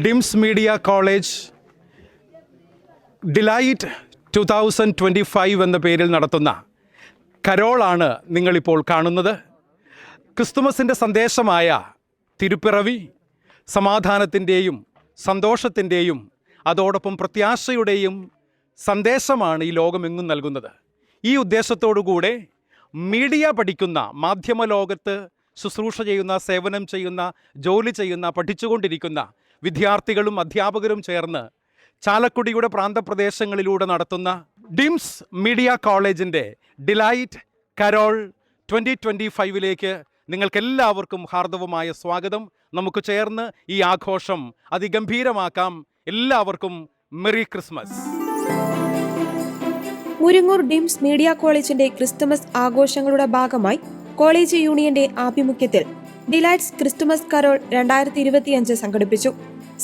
ഡിംസ് media college delight 2025 എന്ന പേരിൽ നടത്തുന്ന കരോളാണ് നിങ്ങളിപ്പോൾ കാണുന്നത്. ക്രിസ്തുമസിൻ്റെ സന്ദേശമായ തിരുപ്പിറവി സമാധാനത്തിൻ്റെയും സന്തോഷത്തിൻ്റെയും അതോടൊപ്പം പ്രത്യാശയുടെയും സന്ദേശമാണ് ഈ ലോകമെങ്ങും നൽകുന്നത്. ഈ ഉദ്ദേശത്തോടുകൂടെ മീഡിയ പഠിക്കുന്ന, മാധ്യമ ലോകത്ത് ശുശ്രൂഷ ചെയ്യുന്ന, സേവനം ചെയ്യുന്ന, ജോലി ചെയ്യുന്ന, പഠിച്ചുകൊണ്ടിരിക്കുന്ന വിദ്യാർത്ഥികളും അധ്യാപകരും ചേർന്ന് ചാലക്കുടിയുടെ പ്രാന്തപ്രദേശങ്ങളിലൂടെ നടത്തുന്ന ഡിംസ് മീഡിയ കോളേജിൻ്റെ ഡിലൈറ്റ് കരോൾ 2025 നിങ്ങൾക്കെല്ലാവർക്കും ഹാർദവമായ സ്വാഗതം. നമുക്ക് ചേർന്ന് ഈ ആഘോഷം അതിഗംഭീരമാക്കാം. എല്ലാവർക്കും മെറി ക്രിസ്മസ്. മുരിങ്ങൂർ ഡിംസ് മീഡിയ കോളേജിന്റെ ക്രിസ്തുമസ് ആഘോഷങ്ങളുടെ ഭാഗമായി കോളേജ് യൂണിയന്റെ ആഭിമുഖ്യത്തിൽ ഡിലൈറ്റ്സ് ക്രിസ്തുമസ് കരോൾ 2025 സംഘടിപ്പിച്ചു.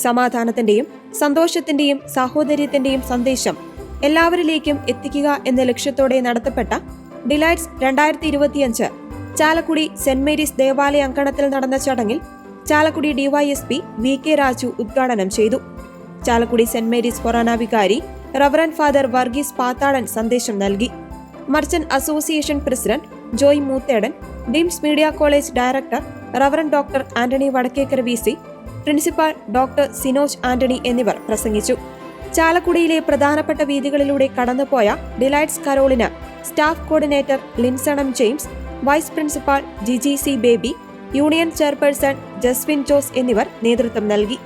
സമാധാനത്തിന്റെയും സന്തോഷത്തിന്റെയും സാഹോദര്യത്തിന്റെയും സന്ദേശം എല്ലാവരിലേക്കും എത്തിക്കുക എന്ന ലക്ഷ്യത്തോടെ നടത്തപ്പെട്ട ഡിലൈറ്റ്സ് 2025 ചാലക്കുടി സെന്റ് മേരീസ് ദേവാലയ അങ്കണത്തിൽ നടന്ന ചടങ്ങിൽ ചാലക്കുടി ഡിവൈഎസ്പി VK രാജു ഉദ്ഘാടനം ചെയ്തു. ചാലക്കുടി സെന്റ് മേരീസ് ഫൊറാന വികാരി റവറൻ ഫാദർ വർഗീസ് പാത്താടൻ സന്ദേശം നൽകി. Merchant association president Joy Moothedan, Dims media college director reverend doctor Antony Vadakkekara VC, principal doctor Sinoj Antony എന്നിവർ പ്രസംഗിച്ചു. ചാലക്കുടിയിലെ പ്രധാനപ്പെട്ട വീഥികളിലൂടെ കടന്നുപോയ ഡിലൈറ്റ്സ് കരോളിന് സ്റ്റാഫ് കോർഡിനേറ്റർ ലിൻസണം James, vice principal GGC Baby, union chairperson Jaswin Jose എന്നിവർ നേതൃത്വം നൽകി.